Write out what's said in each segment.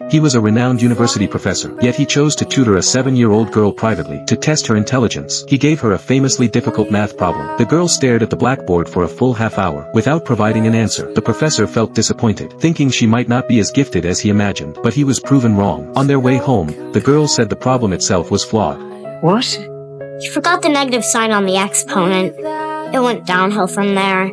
He was a renowned university professor, yet he chose to tutor a 7-year-old girl privately to test her intelligence. He gave her a famously difficult math problem. The girl stared at the blackboard for a full half-hour without providing an answer. The professor felt disappointed, thinking she might not be as gifted as he imagined, but he was proven wrong. On their way home, the girl said the problem itself was flawed. What? You forgot the negative sign on the exponent. It went downhill from there.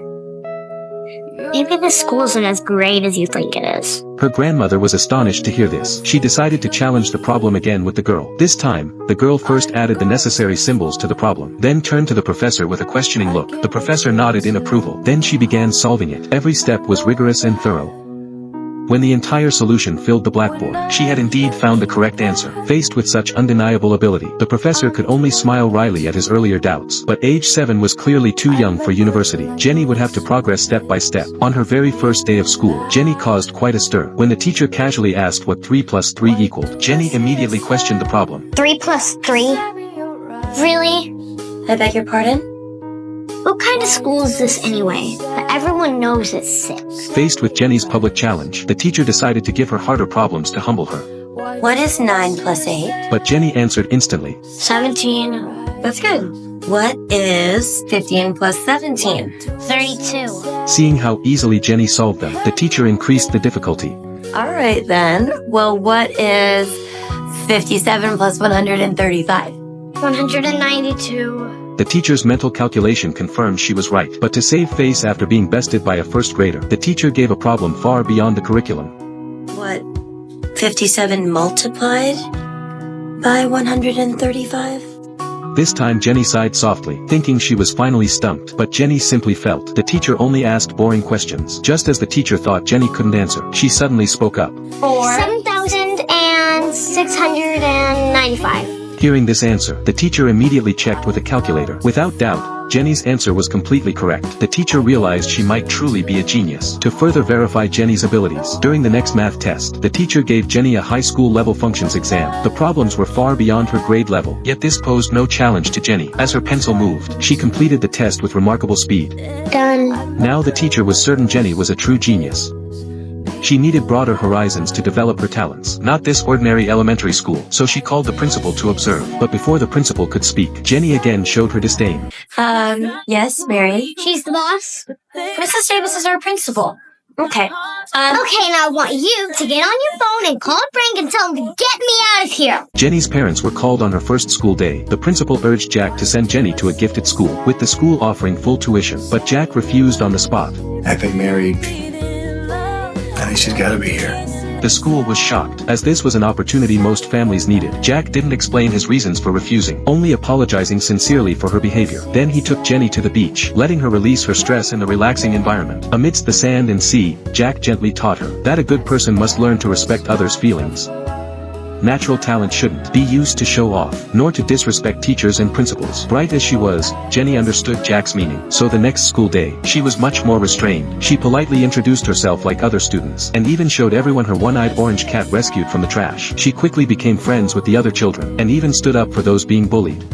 Maybe this school isn't as great as you think it is. Her grandmother was astonished to hear this. She decided to challenge the problem again with the girl. This time, the girl first added the necessary symbols to the problem, then turned to the professor with a questioning look. The professor nodded in approval. Then she began solving it. Every step was rigorous and thorough. When the entire solution filled the blackboard, she had indeed found the correct answer. Faced with such undeniable ability, the professor could only smile wryly at his earlier doubts. But age 7 was clearly too young for university. Jenny would have to progress step by step. On her very first day of school, Jenny caused quite a stir. When the teacher casually asked what 3 plus 3 equaled, Jenny immediately questioned the problem. 3 plus 3? Really? I beg your pardon? What kind of school is this anyway? But everyone knows it's 6. Faced with Jenny's public challenge, the teacher decided to give her harder problems to humble her. What is 9 plus 8? But Jenny answered instantly. 17. That's good. What is 15 plus 17? 32. Seeing how easily Jenny solved them, the teacher increased the difficulty. All right then. Well, what is 57 plus 135? 192. The teacher's mental calculation confirmed she was right, but to save face after being bested by a first grader, the teacher gave a problem far beyond the curriculum. What? 57 multiplied by 135? This time Jenny sighed softly, thinking she was finally stumped, but Jenny simply felt the teacher only asked boring questions. Just as the teacher thought Jenny couldn't answer, she suddenly spoke up. 7,695. Hearing this answer, the teacher immediately checked with a calculator. Without doubt, Jenny's answer was completely correct. The teacher realized she might truly be a genius. To further verify Jenny's abilities, during the next math test, the teacher gave Jenny a high school level functions exam. The problems were far beyond her grade level, yet this posed no challenge to Jenny. As her pencil moved, she completed the test with remarkable speed. Done. Now the teacher was certain Jenny was a true genius. She needed broader horizons to develop her talents, not this ordinary elementary school, so she called the principal to observe. But before the principal could speak, Jenny again showed her disdain. Yes, Mary? She's the boss. Mrs. Davis is our principal. Okay. Okay, now I want you to get on your phone and call Frank and tell him to get me out of here. Jenny's parents were called on her first school day. The principal urged Jack to send Jenny to a gifted school, with the school offering full tuition, but Jack refused on the spot. I think Mary, I think she's gotta be here. The school was shocked, as this was an opportunity most families needed. Jack didn't explain his reasons for refusing, only apologizing sincerely for her behavior. Then he took Jenny to the beach, letting her release her stress in a relaxing environment. Amidst the sand and sea, Jack gently taught her that a good person must learn to respect others' feelings. Natural talent shouldn't be used to show off, nor to disrespect teachers and principals. Bright as she was, Jenny understood Jack's meaning. So the next school day, she was much more restrained. She politely introduced herself like other students, and even showed everyone her one-eyed orange cat rescued from the trash. She quickly became friends with the other children, and even stood up for those being bullied.